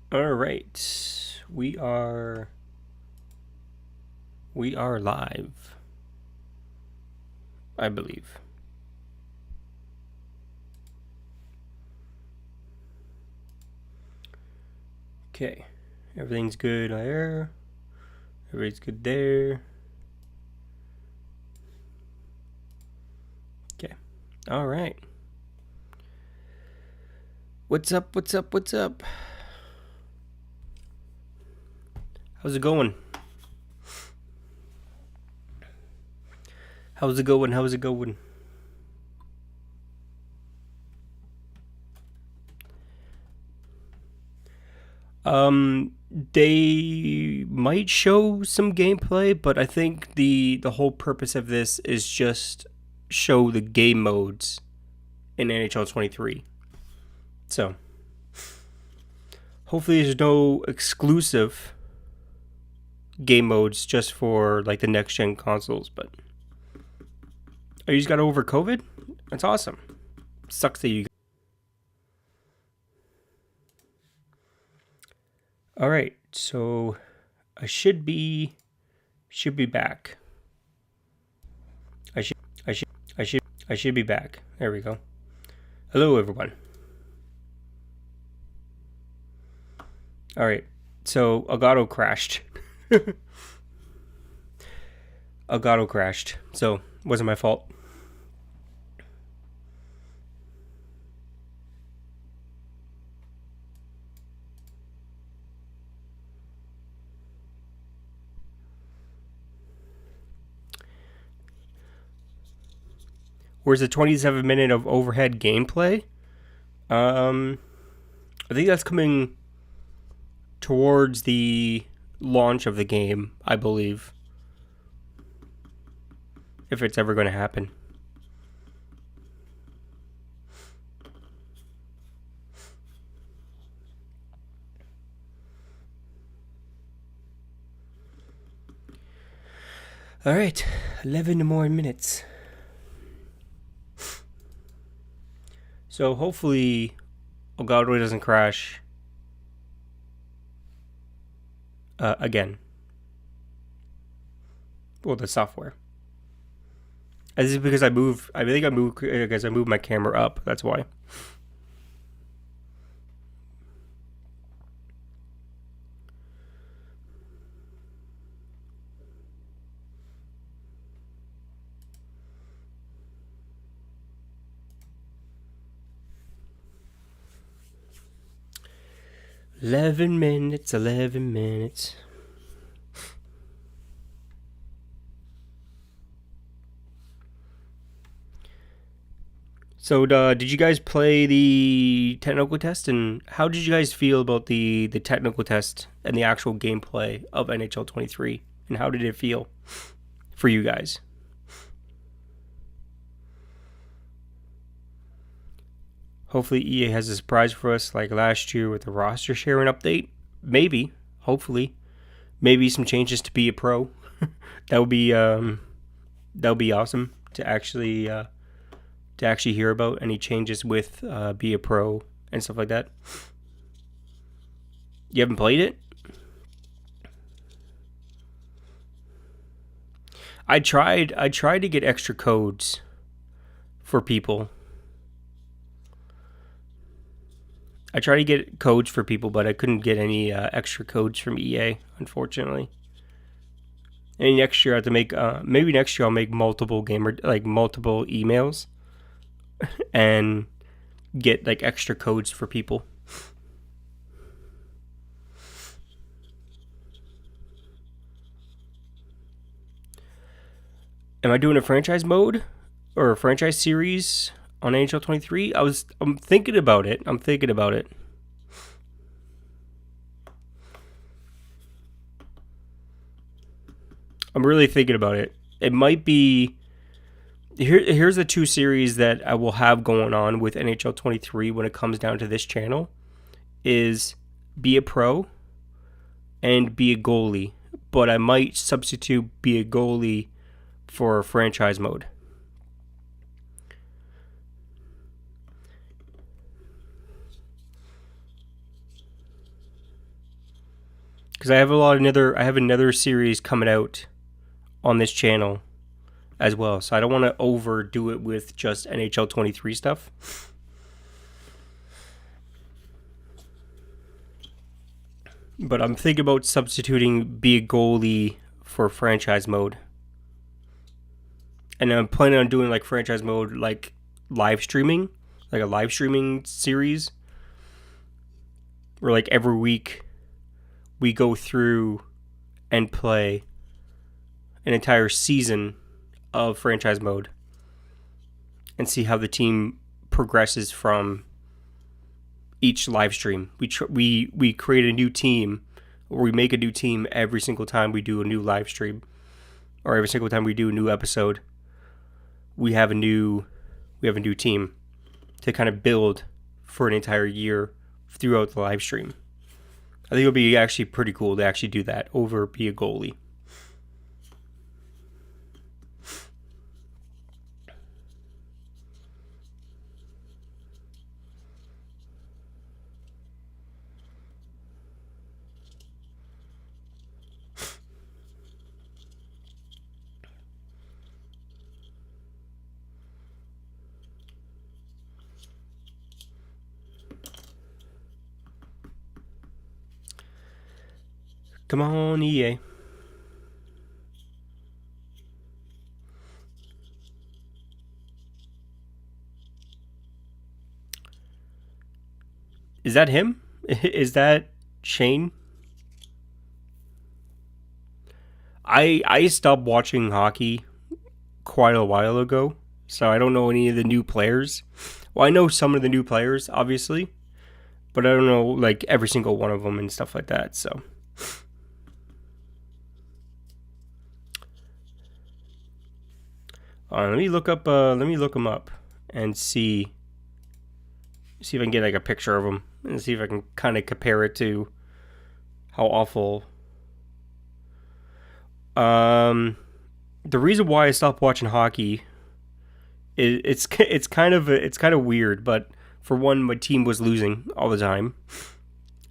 All right, we are live, I believe. Okay, everything's good there. Everything's good there. Okay, all right. What's up? What's up? What's up? How's it going? How's it going? How's it going? They might show some gameplay, but I think the whole purpose of this is just show the game modes in NHL 23. So, hopefully there's no exclusive game modes just for like the next gen consoles, but oh, you just got over COVID? That's awesome. Sucks that you. All right, so I should be back. I should be back. There we go. Hello, everyone. All right, so Elgato crashed. Elgato crashed, so wasn't my fault. Where's the 27-minute of overhead gameplay? I think that's coming towards the launch of the game, I believe. If it's ever going to happen. All right, 11 more minutes. So hopefully Elgato doesn't crash again. Well, the software. This is because I think I moved my camera up. That's why. Eleven minutes. So, did you guys play the technical test, and how did you guys feel about the technical test and the actual gameplay of NHL 23, and how did it feel for you guys? Hopefully, EA has a surprise for us like last year with the roster sharing update. Maybe, hopefully, maybe some changes to be a pro. that would be awesome to actually hear about any changes with be a pro and stuff like that. You haven't played it? I tried to get extra codes for people. I tried to get codes for people, but I couldn't get any extra codes from EA, unfortunately. And next year I have to make maybe next year I'll make multiple multiple emails and get like extra codes for people. Am I doing a franchise mode or a franchise series on NHL 23? I'm thinking about it. I'm really thinking about it. It might be here's the two series that I will have going on with NHL 23 when it comes down to this channel is be a pro and be a goalie, but I might substitute be a goalie for franchise mode. because I have another series coming out on this channel as well. So I don't want to overdo it with just NHL 23 stuff. But I'm thinking about substituting Be a Goalie for franchise mode. And I'm planning on doing like franchise mode, like live streaming, like a live streaming series. Where like every week we go through and play an entire season of franchise mode and see how the team progresses from each live stream. We create a new team, or we make a new team every single time we do a new live stream, or every single time we do a new episode. We have a new team to kind of build for an entire year throughout the live stream. I think it'll be actually pretty cool to actually do that over Be a Goalie. Come on, EA. Is that him? Is that Shane? I stopped watching hockey quite a while ago, so I don't know any of the new players. Well, I know some of the new players, obviously, but I don't know like every single one of them and stuff like that. So. Let me look him up and see if I can get like a picture of him and see if I can kind of compare it to how awful. The reason why I stopped watching hockey is it's kind of weird, but for one, my team was losing all the time,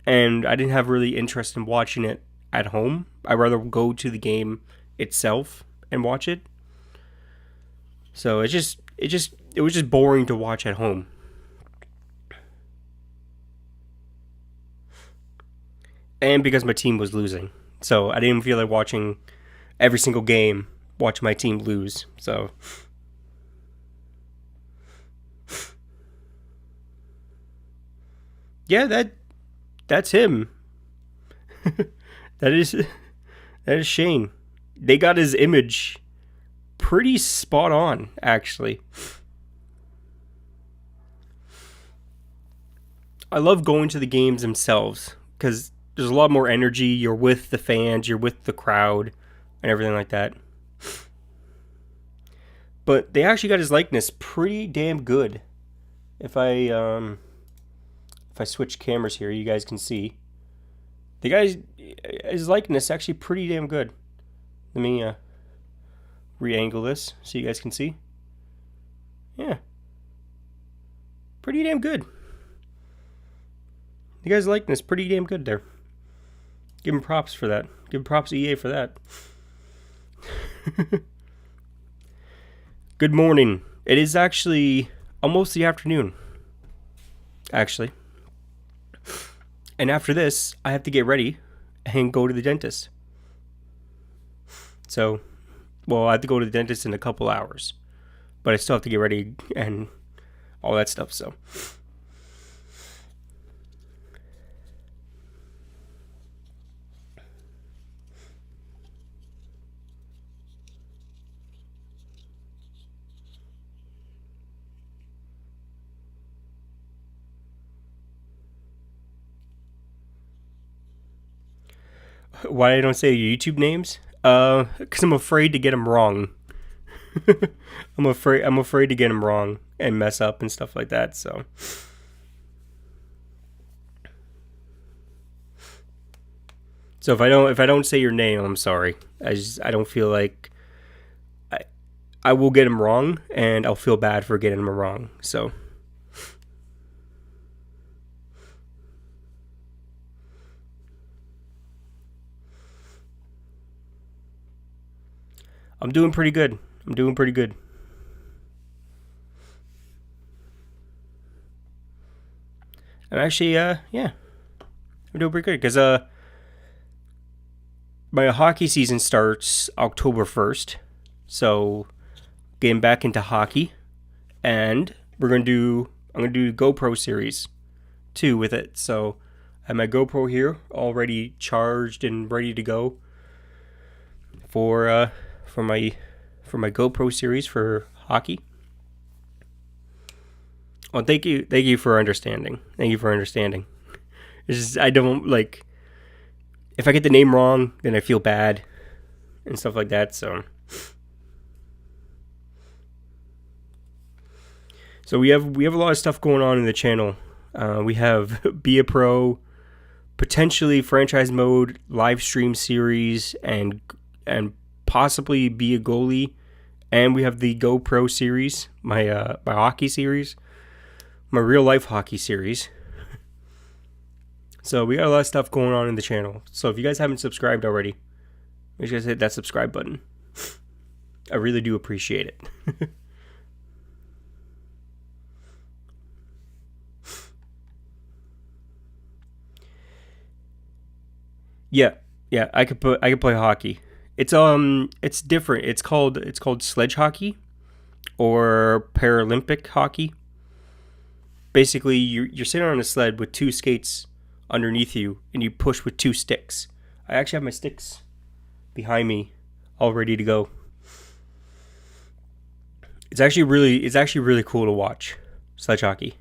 and I didn't have really interest in watching it at home. I'd rather go to the game itself and watch it. So it was just boring to watch at home. And because my team was losing. So I didn't feel like watching every single game, watch my team lose. So yeah, that's him. that is Shane. They got his image pretty spot on, actually. I love going to the games themselves because there's a lot more energy. You're with the fans, you're with the crowd, and everything like that. But they actually got his likeness pretty damn good. If I switch cameras here, you guys can see. The guy's his likeness actually pretty damn good. Let me re-angle this so you guys can see. Yeah. Pretty damn good. You guys' likeness pretty damn good there. Give him props for that. Give props to EA for that. Good morning. It is actually almost the afternoon. Actually. And after this, I have to get ready and go to the dentist. So, well, I have to go to the dentist in a couple hours. But I still have to get ready and all that stuff, so. Why I don't say YouTube names? Because I'm afraid to get them wrong. I'm afraid to get them wrong and mess up and stuff like that. So, if I don't say your name, I'm sorry. I don't feel like I will get them wrong, and I'll feel bad for getting them wrong. So. I'm doing pretty good. I'm doing pretty good. I'm actually, yeah, I'm doing pretty good because my hockey season starts October 1st, so getting back into hockey, and I'm gonna do GoPro series too with it. So I have my GoPro here already charged and ready to go for my GoPro series for hockey. Well, thank you for understanding. Thank you for understanding. It's just, I don't like, if I get the name wrong, then I feel bad and stuff like that. So we have a lot of stuff going on in the channel. We have Be a Pro, potentially franchise mode, live stream series, and possibly Be a Goalie, and we have the GoPro series, my hockey series, my real life hockey series. So we got a lot of stuff going on in the channel. So if you guys haven't subscribed already, make sure you guys hit that subscribe button. I really do appreciate it. Yeah, I could play hockey. It's different. It's called sledge hockey or Paralympic hockey. Basically, you're sitting on a sled with two skates underneath you, and you push with two sticks. I actually have my sticks behind me, all ready to go. It's actually really cool to watch sledge hockey.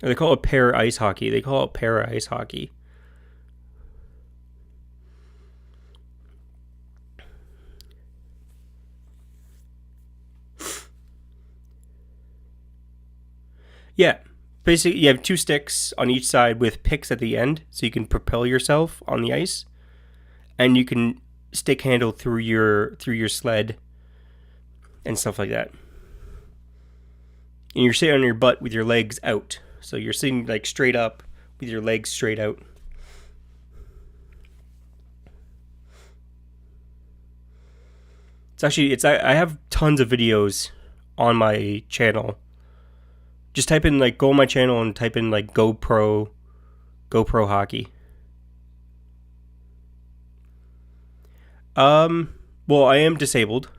They call it para ice hockey. Yeah, basically you have two sticks on each side with picks at the end, so you can propel yourself on the ice, and you can stick handle through your sled and stuff like that. And you're sitting on your butt with your legs out, so you're sitting like straight up with your legs straight out. I have tons of videos on my channel. Just type in go on my channel and type in GoPro hockey. Well, I am disabled.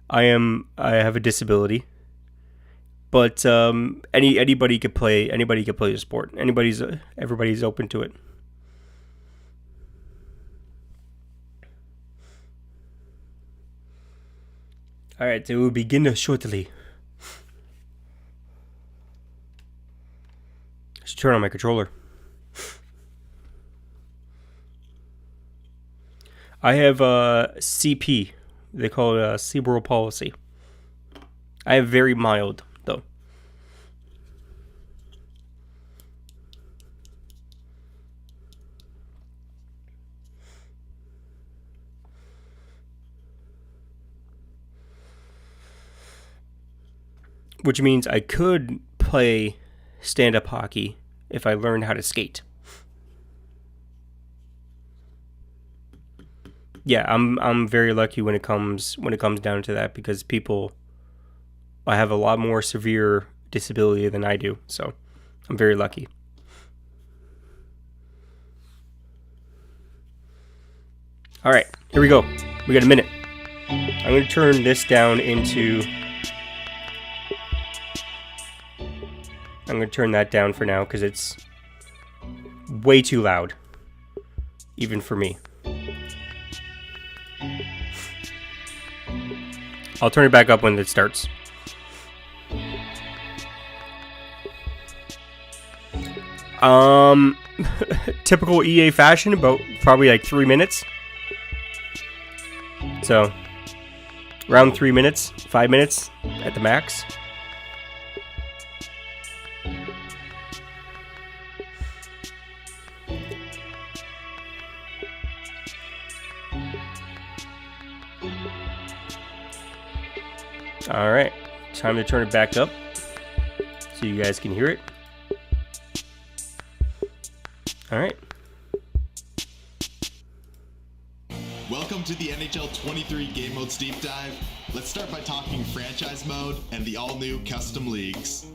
I have a disability. But anybody could play the sport. Everybody's open to it. All right, so we'll begin shortly. Let's turn on my controller. I have CP. They call it cerebral palsy. I have very mild, though. Which means I could play stand-up hockey if I learned how to skate. Yeah, I'm very lucky when it comes down to that, because I have a lot more severe disability than I do, so I'm very lucky. All right, here we go. We got a minute. I'm going to turn this down into... I'm going to turn that down for now because it's way too loud, even for me. I'll turn it back up when it starts. Typical EA fashion, about probably 3 minutes. So, around 3 minutes, 5 minutes at the max. All right, time to turn it back up so you guys can hear it. All right, to the NHL 23 Game Modes Deep Dive. Let's start by talking franchise mode and the all-new custom leagues.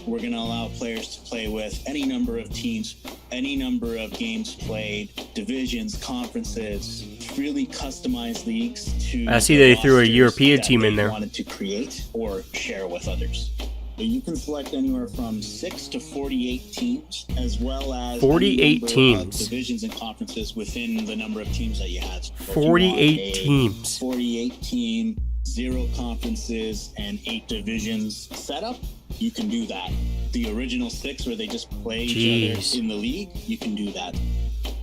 We're going to allow players to play with any number of teams, any number of games played, divisions, conferences, freely customized leagues to I see they threw a European team in there. Wanted to create or share with others. So you can select anywhere from 6 to 48 teams, as well as 48 teams, divisions and conferences within the number of teams that you have. So 48 teams, 48 team, 0 conferences, and 8 divisions setup. You can do that. The original 6 where they just play each other in the league, you can do that.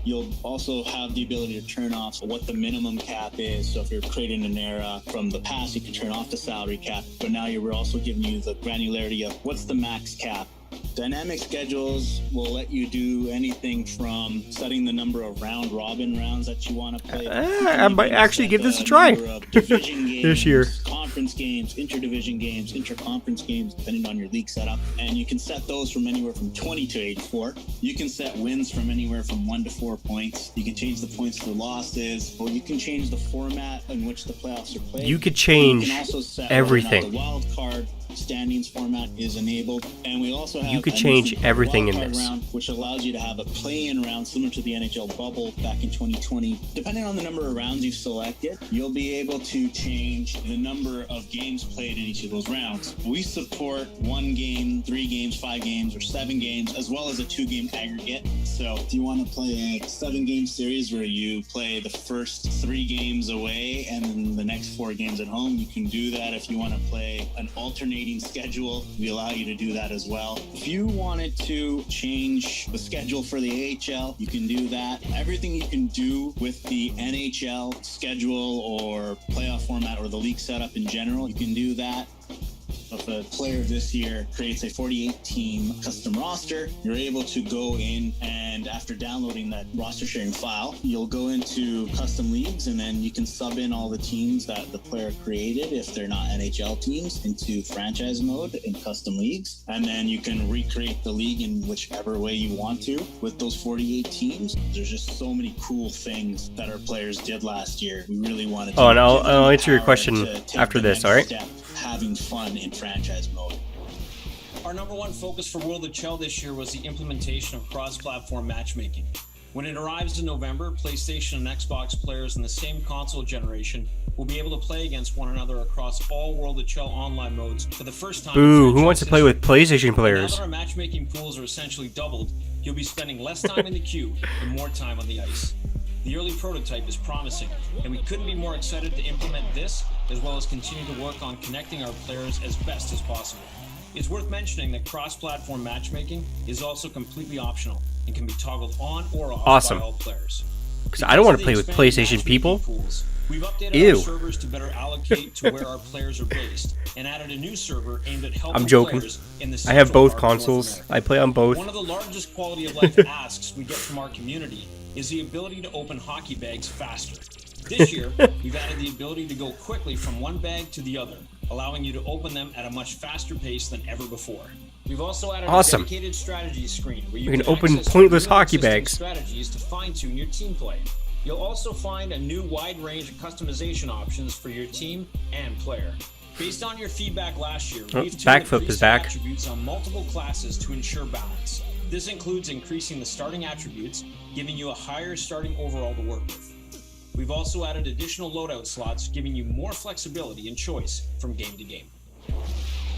You'll also have the ability to turn off what the minimum cap is. So if you're creating an era from the past, you can turn off the salary cap. But now we're also giving you the granularity of what's the max cap. Dynamic schedules will let you do anything from setting the number of round-robin rounds that you want to play. I might actually give this a try this year. Conference games, interdivision games, interconference games, depending on your league setup. And you can set those from anywhere from 20 to 84. You can set wins from anywhere from 1 to 4 points. You can change the points to losses, or you can change the format in which the playoffs are played. You could change everything. The wild card standings format is enabled, and we also have you could change everything in this round, which allows you to have a play-in round similar to the NHL bubble back in 2020. Depending on the number of rounds you've selected, you'll be able to change the number of games played in each of those rounds. We support 1 game, 3 games, 5 games, or 7 games, as well as a 2-game aggregate. So if you want to play a 7-game series where you play the first 3 games away and then the next 4 games at home, you can do that. If you want to play an alternating schedule, we allow you to do that as well. If you wanted to change the schedule for the AHL, you can do that. Everything you can do with the NHL schedule or playoff format or the league setup in general, you can do that. If a player this year creates a 48-team custom roster, you're able to go in and after downloading that roster sharing file, you'll go into custom leagues and then you can sub in all the teams that the player created if they're not NHL teams into franchise mode in custom leagues. And then you can recreate the league in whichever way you want to with those 48 teams. There's just so many cool things that our players did last year. We really wanted to. Oh, and I'll answer your question after this, all right? Having fun in franchise mode. Our number one focus for World of Chell this year was the implementation of cross-platform matchmaking. When it arrives in November, PlayStation and Xbox players in the same console generation will be able to play against one another across all World of Chell online modes for the first time. Ooh, who wants to play with PlayStation players? Now that our matchmaking pools are essentially doubled, you'll be spending less time in the queue and more time on the ice. The early prototype is promising, and we couldn't be more excited to implement this, as well as continue to work on connecting our players as best as possible. It's worth mentioning that cross-platform matchmaking is also completely optional and can be toggled on or off by all players. Because I don't want to play with PlayStation people. We've updated our servers to better allocate to where our players are based, and added a new server aimed at helping players in the I have both consoles. I play on both. One of the largest quality of life asks we get from our community is the ability to open hockey bags faster. This year, we've added the ability to go quickly from one bag to the other, allowing you to open them at a much faster pace than ever before. We've also added a dedicated strategy screen where you can open pointless hockey bags. Strategies to fine-tune your team play. You'll also find a new wide range of customization options for your team and player. Based on your feedback last year, we've tuned the preset attributes on multiple classes to ensure balance. This includes increasing the starting attributes, giving you a higher starting overall to work with. We've also added additional loadout slots, giving you more flexibility and choice from game to game.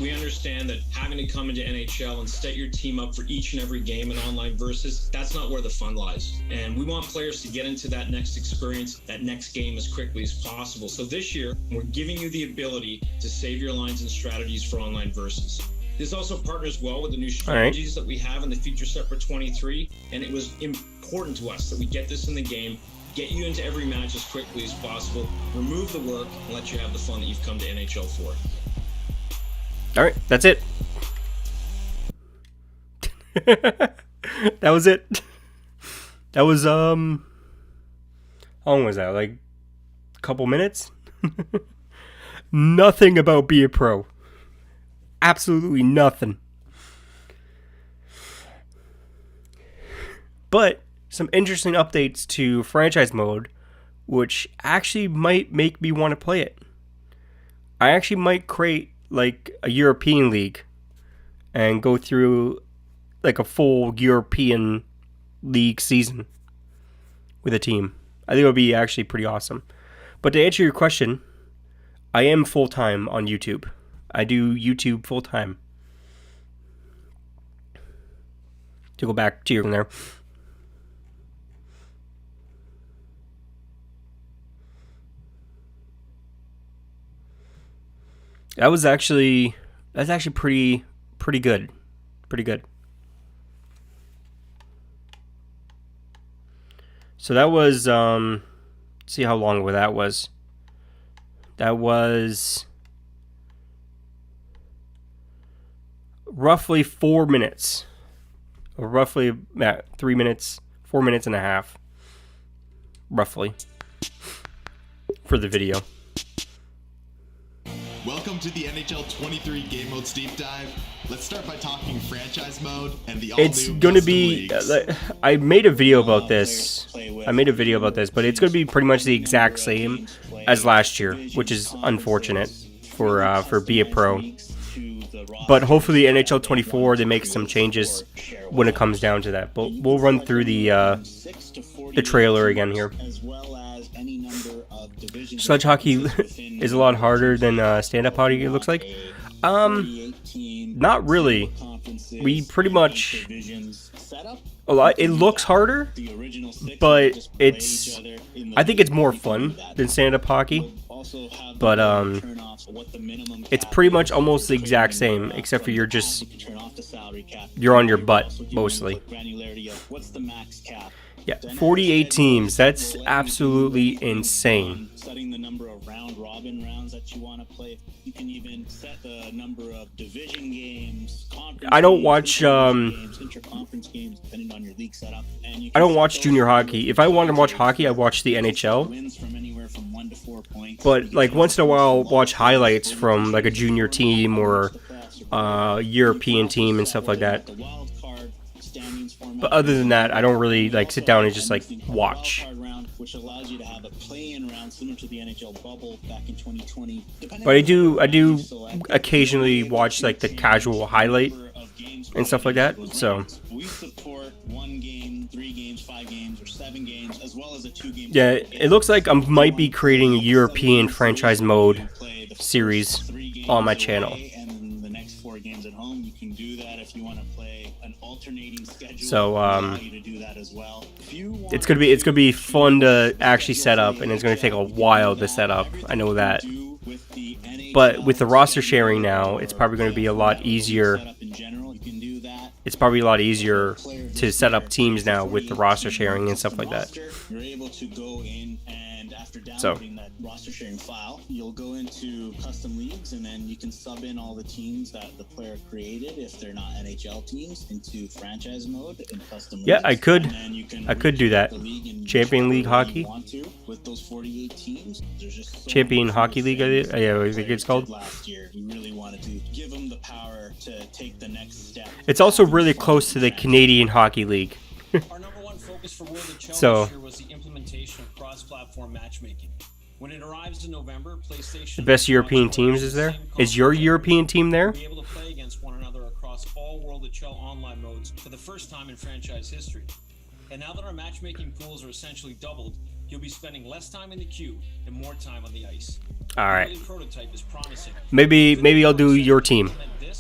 We understand that having to come into NHL and set your team up for each and every game in online versus, that's not where the fun lies. And we want players to get into that next experience, that next game as quickly as possible. So this year, we're giving you the ability to save your lines and strategies for online versus. This also partners well with the new strategies that we have in the feature set for 23, and it was important to us that we get this in the game, get you into every match as quickly as possible, remove the work, and let you have the fun that you've come to NHL for. All right, that's it. That was it. That was, how long was that? Like, a couple minutes? Nothing about Be a Pro. Absolutely nothing. But some interesting updates to franchise mode which actually might make me want to play it. I actually might create like a European league and go through like a full European league season with a team. I think it would be actually pretty awesome. But to answer your question, I am full-time on YouTube. I do YouTube full-time. To go back to your there. That's actually pretty good. Pretty good. So that was let's see how long ago that was. That was roughly 4 minutes. Or roughly 3 minutes, 4 minutes and a half. Roughly. For the video. Welcome to the NHL 23 Game Modes Deep Dive. Let's start by talking franchise mode and the It's all-new going to custom be... leagues. I made a video about this. But it's going to be pretty much the exact same as last year, which is unfortunate for Be a Pro. But hopefully NHL 24, they make some changes when it comes down to that. But we'll run through the trailer again here. Sledge hockey is a lot harder than stand-up hockey, it looks like. Not really. We pretty much... a lot. It looks harder, but I think it's more fun than stand-up hockey. But it's pretty much almost the exact same, except for you're on your butt mostly. Yeah, 48 teams. That's absolutely insane. Setting the number of round-robin rounds that you want to play. You can even set the number of division games, conference I don't watch games, interconference games, depending on your league setup. And you I don't watch junior hockey. If I want to watch hockey, I watch the NHL. wins from anywhere from 1 to 4 points. But like once in a while, I'll watch highlights from like a junior team or European team and stuff like that. The wild card standings format. But other than that, I don't really like sit down and just like watch. Which allows you to have a play-in round similar to the NHL bubble back in 2020. But I do occasionally watch like the casual highlight and stuff like that. So we support 1 game, 3 games, 5 games, or 7 games, as well as a 2-game. yeah, it looks like I might be creating a European franchise mode series on my channel. And then the next 4 games at home, you can do that if you want to play an alternating schedule. So allow you to do that as well. it's gonna be fun to actually set up, and it's gonna take a while to set up. I know that. But with the roster sharing now, it's probably going to be a lot easier. It's probably a lot easier to set up teams now with the roster sharing and stuff like that. You're able to go in and after So. downloading that roster sharing file, you'll go into custom leagues and then you can sub in all the teams that the player created if they're not NHL teams into franchise mode in custom leagues. Yeah, I could. And then you can I could do that. the league in Champion League whichever way hockey. you want to with those 48 teams. There's just so Champion much Hockey League, yeah, I think it's called. Last year, we really wanted to give them the power to take the next step. It's also really close to the Canadian Hockey League. Our number one focus for World of Chell So- this year was the implementation of cross-platform matchmaking. When it arrives in November, PlayStation... The best European teams is there? Is your European team there? ...will be able to play against one another across all World of Chell online modes for the first time in franchise history. And now that our matchmaking pools are essentially doubled, you'll be spending less time in the queue and more time on the ice. All right. The early prototype is promising. Maybe I'll do your team.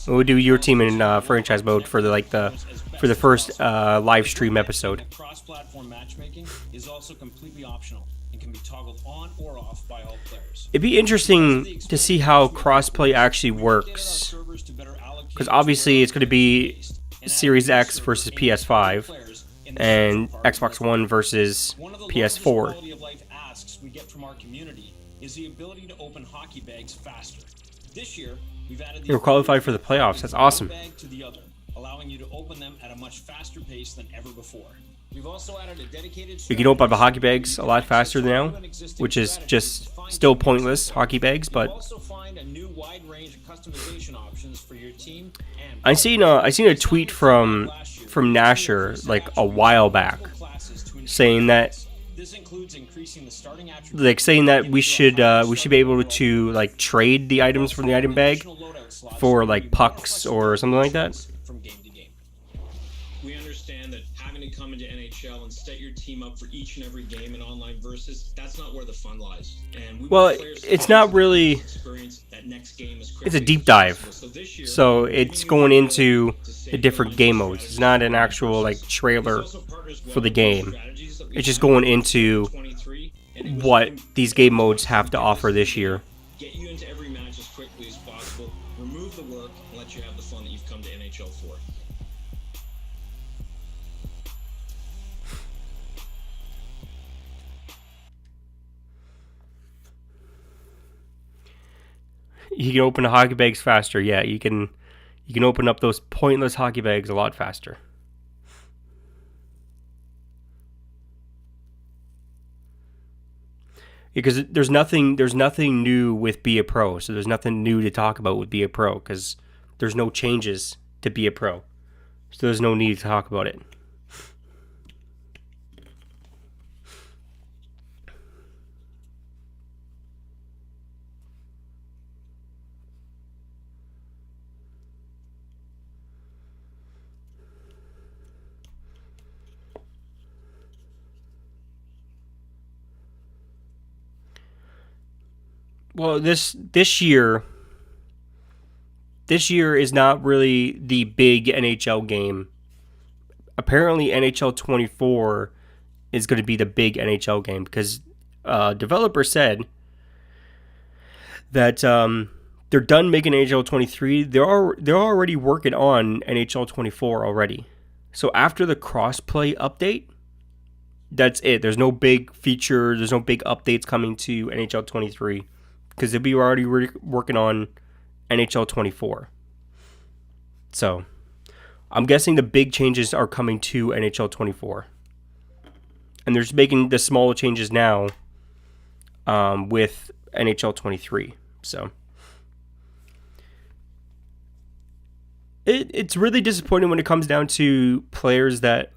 We'll do your team in franchise mode for the first live stream episode. Cross-platform matchmaking is also completely optional and can be toggled on or off by all players. It'd be interesting to see how crossplay actually works, because obviously it's going to be Series X versus PS5 and Xbox One versus PS4. Quality of life asks we get from our community is the ability to open hockey bags faster. This year, we've added the You're qualified for the playoffs. That's awesome. bag to the other, allowing you to open them at a much faster pace than ever before. We've also added a dedicated You can open up hockey bags a lot faster now, which is just still pointless hockey bags. But You'll also find a new wide range of customization options for your team and I seen a tweet from Nasher like a while back saying that This includes increasing the starting attributes, like saying that we should be able to like trade the items from the item bag for like pucks or something like that. From game to game. We understand that having to come into NHL and set your team up for each and every game in online versus, that's not where the fun lies. And well, it's not really. That next game is it's a deep dive, so it's going into the different game modes. It's not an actual like trailer for the game. It's just going into what these game modes have to offer this year. Get you into every match as quickly as possible, remove the work, and let you have the fun that you've come to NHL for. You can open the hockey bags faster. Yeah, you can open up those pointless hockey bags a lot faster. Because there's nothing new with Be a Pro, so there's nothing new to talk about with Be a Pro because there's no changes to Be a Pro, so there's no need to talk about it. Well, this year is not really the big NHL game. Apparently, NHL 24 is going to be the big NHL game because developer said that they're done making NHL 23. They're already working on NHL 24 already. So after the crossplay update, that's it. There's no big feature. There's no big updates coming to NHL 23. Because they'll be already working on NHL 24. So, I'm guessing the big changes are coming to NHL 24. And they're just making the small changes now with NHL 23. So, it's really disappointing when it comes down to players that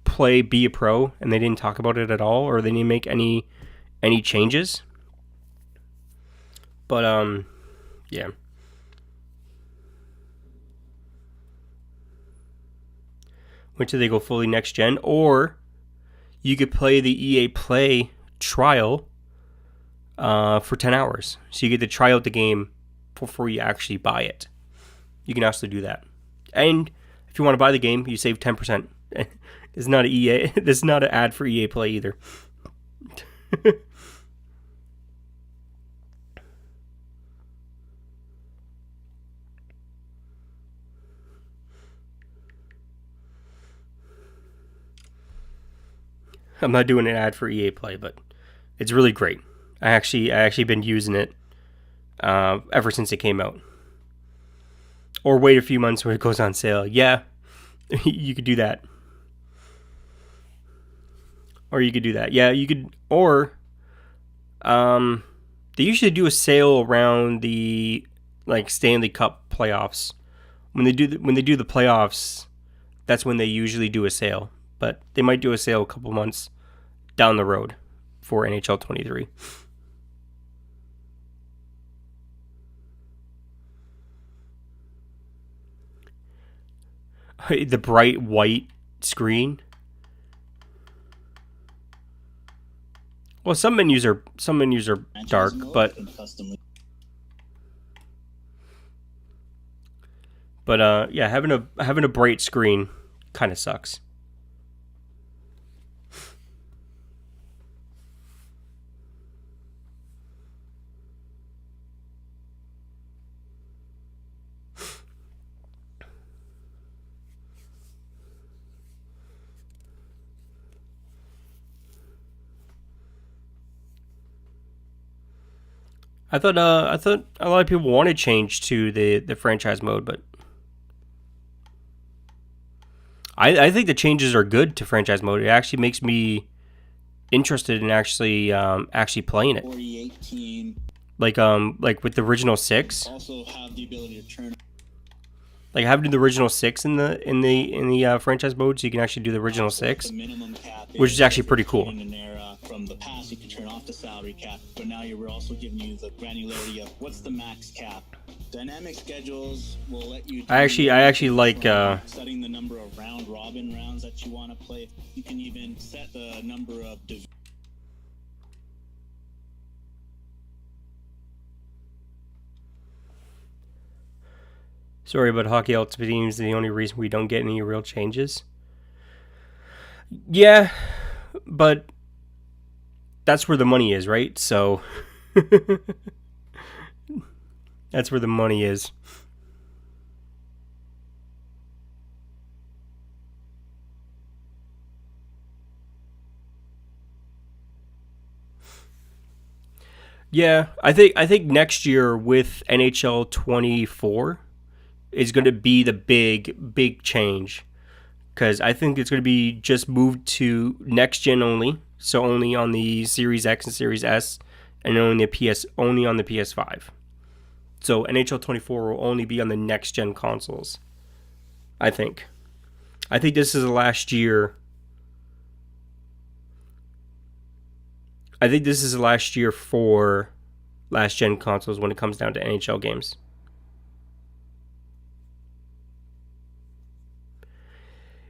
play Be a Pro and they didn't talk about it at all, or they didn't make any changes. But, yeah. Wait till they go fully next gen, or you could play the EA Play trial for 10 hours. So you get to try out the game before you actually buy it. You can also do that. And if you want to buy the game, you save 10%. It's not an EA. This is not an ad for EA Play either. I'm not doing an ad for EA Play, but it's really great. I actually been using it ever since it came out. Or wait a few months when it goes on sale. Yeah, you could do that. Or you could do that. Yeah, you could. Or they usually do a sale around the like Stanley Cup playoffs. When they do the playoffs, that's when they usually do a sale. But they might do a sale a couple months down the road for NHL 23. The bright white screen. Well, some menus are dark, but yeah, having a bright screen kind of sucks. I thought a lot of people want to change to the franchise mode, but I think the changes are good to franchise mode. It actually makes me interested in actually playing it. 48 team. Like with the original 6. Also have the ability to turn. Like having the original 6 in the franchise mode, so you can actually do the original 6, which is actually pretty cool. from the past, you can turn off the salary cap, but now we're also giving you the granularity of what's the max cap. Dynamic schedules will let you. I actually like setting the number of round robin rounds that you want to play. You can even set the number of. Sorry, but Hockey Ultimate Team is the only reason we don't get any real changes. Yeah, but that's where the money is, right? So that's where the money is. Yeah, I think next year with NHL 24 is going to be the big change, because I think it's going to be just moved to next gen only, so only on the Series X and Series S, and only on the PS5. So NHL 24 will only be on the next gen consoles. I think this is the last year. I think this is the last year for last gen consoles when it comes down to NHL games.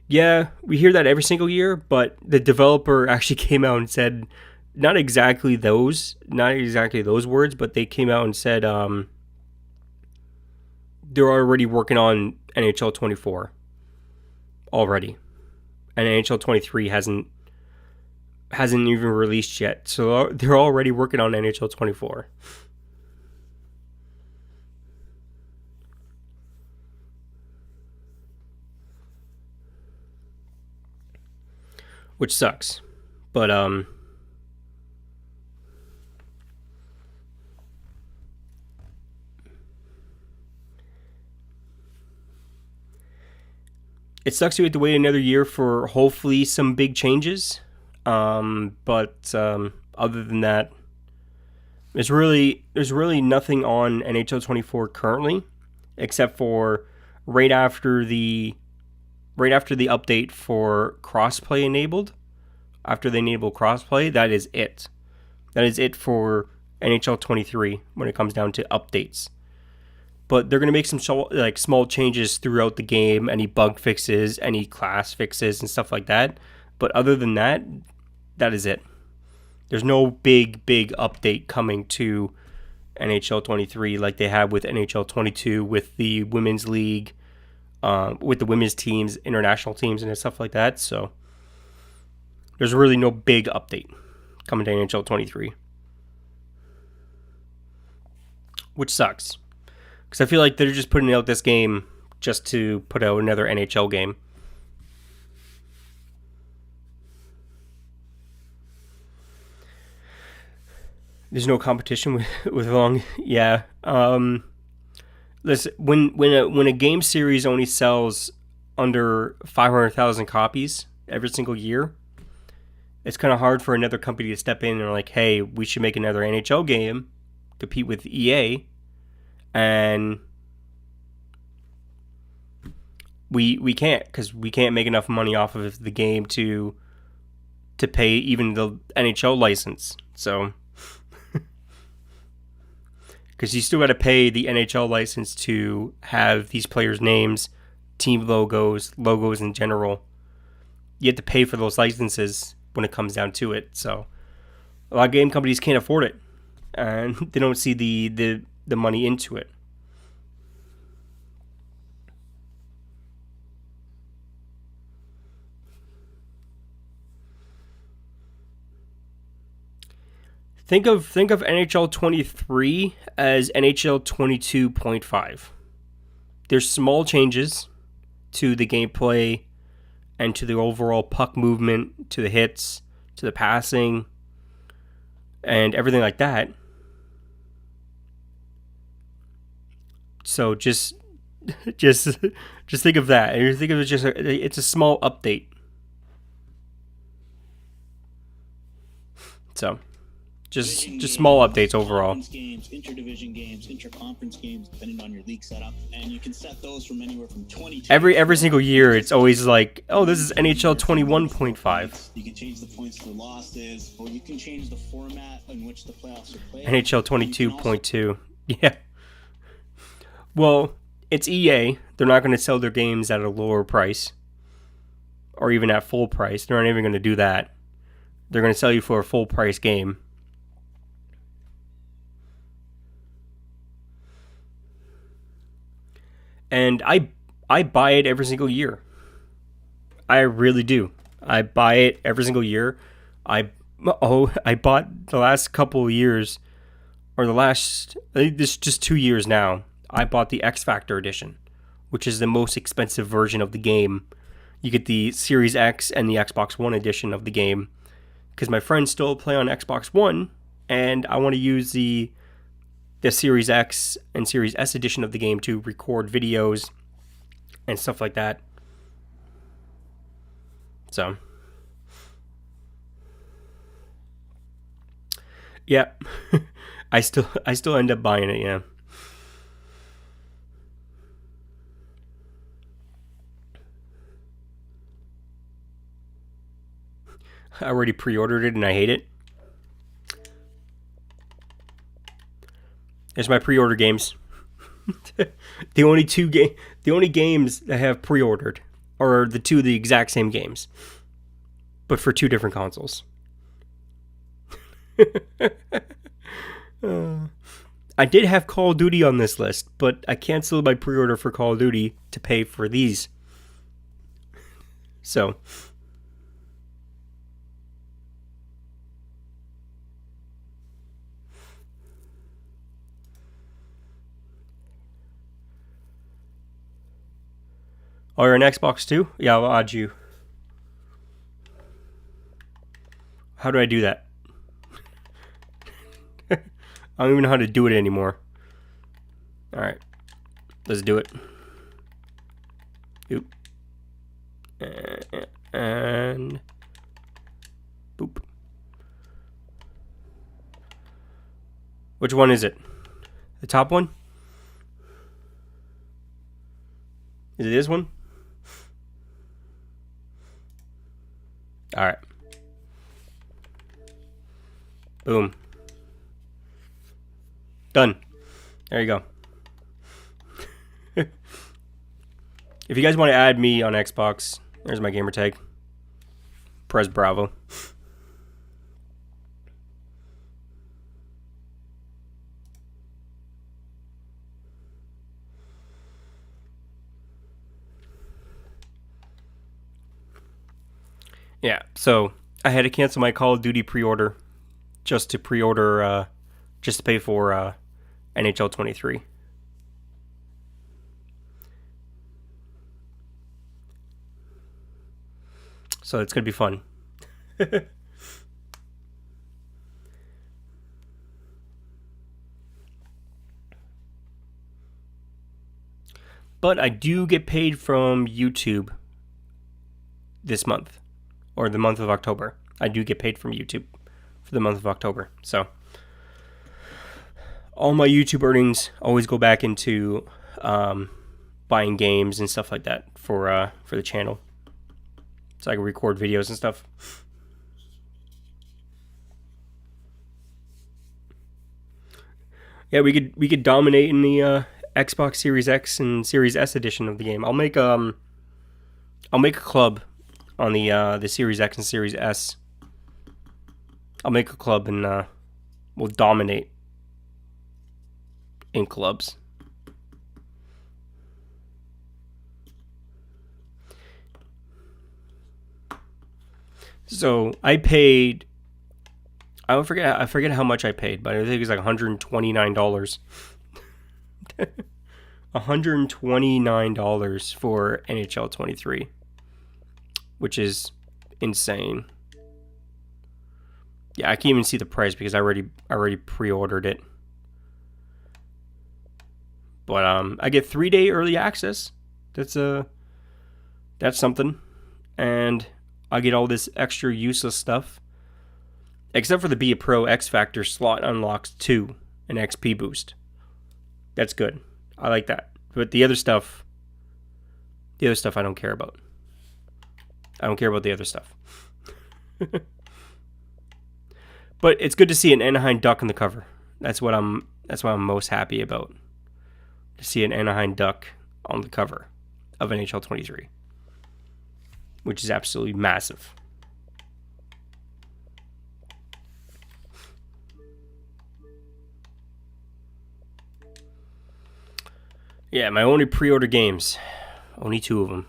Yeah, we hear that every single year, but the developer actually came out and said not exactly those words, but they came out and said they're already working on NHL 24 already, and NHL 23 hasn't even released yet, so they're already working on NHL 24. Which sucks, but it sucks we have to wait another year for hopefully some big changes. But other than that, there's really nothing on NHL 24 currently, except for right after the update for crossplay enabled. After they enable crossplay, that is it. That is it for NHL 23 when it comes down to updates. But they're going to make some small changes throughout the game, any bug fixes, any class fixes, and stuff like that. But other than that, that is it. There's no big update coming to NHL 23 like they have with NHL 22, with the women's league, with the women's teams, international teams, and stuff like that. So there's really no big update coming to NHL 23, which sucks, because I feel like they're just putting out this game just to put out another NHL game. There's no competition with long. Yeah. Listen, when a game series only sells under 500,000 copies every single year, it's kind of hard for another company to step in and like, hey, we should make another NHL game, compete with EA, and we can't, because we can't make enough money off of the game to pay even the NHL license. So, because you still got to pay the NHL license to have these players' names, team logos in general. You have to pay for those licenses when it comes down to it. So a lot of game companies can't afford it, and they don't see the money into it. Think of NHL 23 as NHL 22.5. There's small changes to the gameplay and to the overall puck movement, to the hits, to the passing, and everything like that. So just think of that, and you think of it it's a small update. So Just small updates overall. Conference games, interdivision games, interconference games, depending on your league setup, and you can set those from anywhere from 20 to every single year. It's always like, oh, this is NHL 21.5. You can change the points for losses, or you can change the format in which the playoffs are played. NHL 22.2. Yeah. Well, it's EA. They're not going to sell their games at a lower price, or even at full price. They're not even going to do that. They're going to sell you for a full price game. And I buy it every single year. I really do. I buy it every single year. I bought the last couple of years, or this is just 2 years now. I bought the X Factor edition, which is the most expensive version of the game. You get the Series X and the Xbox One edition of the game, because my friends still play on Xbox One, and I want to use the Series X and Series S edition of the game to record videos and stuff like that. So, yeah, I still end up buying it. Yeah. I already pre-ordered it and I hate it. There's my pre-order games. the only games that I have pre-ordered are the exact same games, but for 2 different consoles. I did have Call of Duty on this list, but I canceled my pre-order for Call of Duty to pay for these. So, oh, you're an Xbox too? Yeah, I'll add you. How do I do that? I don't even know how to do it anymore. Alright. Let's do it. Oop. And boop. Which one is it? The top one? Is it this one? Alright. Boom. Done. There you go. If you guys want to add me on Xbox, there's my gamer tag. Prez Bravo. Yeah, so I had to cancel my Call of Duty pre-order just to just to pay for NHL 23. So it's going to be fun. But I do get paid from YouTube this month, or the month of October. I do get paid from YouTube for the month of October. So all my YouTube earnings always go back into buying games and stuff like that for the channel, so I can record videos and stuff. Yeah, we could dominate in the Xbox Series X and Series S edition of the game. I'll make a club on the Series X and Series S. I'll make a club and we'll dominate in clubs. So I paid, I forget how much I paid, but I think it was like $129. $129 for NHL 23, which is insane. Yeah, I can't even see the price because I already pre-ordered it. But I get 3-day early access. That's something, and I get all this extra useless stuff. Except for the Be a Pro X Factor slot unlocks 2, an XP boost. That's good. I like that. But the other stuff I don't care about. I don't care about the other stuff. But it's good to see an Anaheim Duck on the cover. That's what I'm most happy about. To see an Anaheim Duck on the cover of NHL 23, which is absolutely massive. Yeah, my only pre-order games, only 2 of them,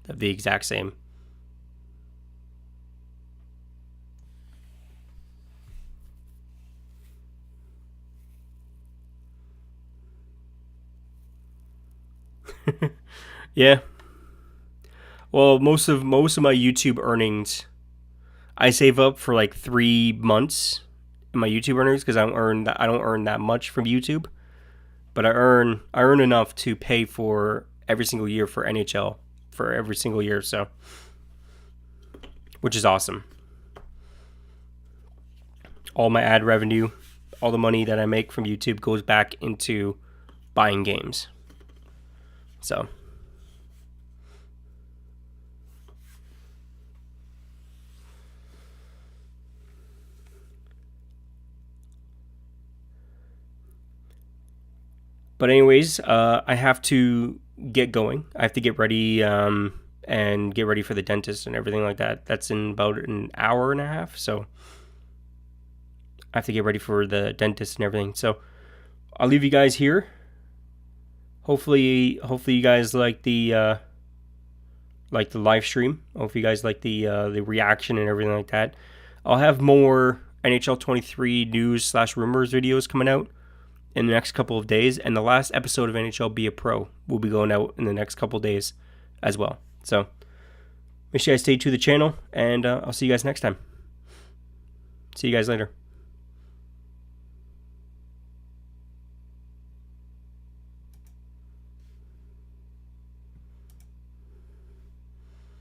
have the exact same. Yeah. Well, most of my YouTube earnings, I save up for like 3 months in my YouTube earnings because I don't earn that much from YouTube, but I earn enough to pay for every single year for NHL for every single year, so which is awesome. All my ad revenue, all the money that I make from YouTube goes back into buying games. So but anyways, I have to get going. I have to get ready and get ready for the dentist and everything like that. That's in about an hour and a half, so I have to get ready for the dentist and everything. So I'll leave you guys here. Hopefully you guys like the live stream. Hopefully you guys like the reaction and everything like that. I'll have more NHL 23 news/rumors videos coming out in the next couple of days, and the last episode of NHL Be a Pro will be going out in the next couple of days as well. So make sure you guys stay tuned to the channel, and I'll see you guys next time. See you guys later.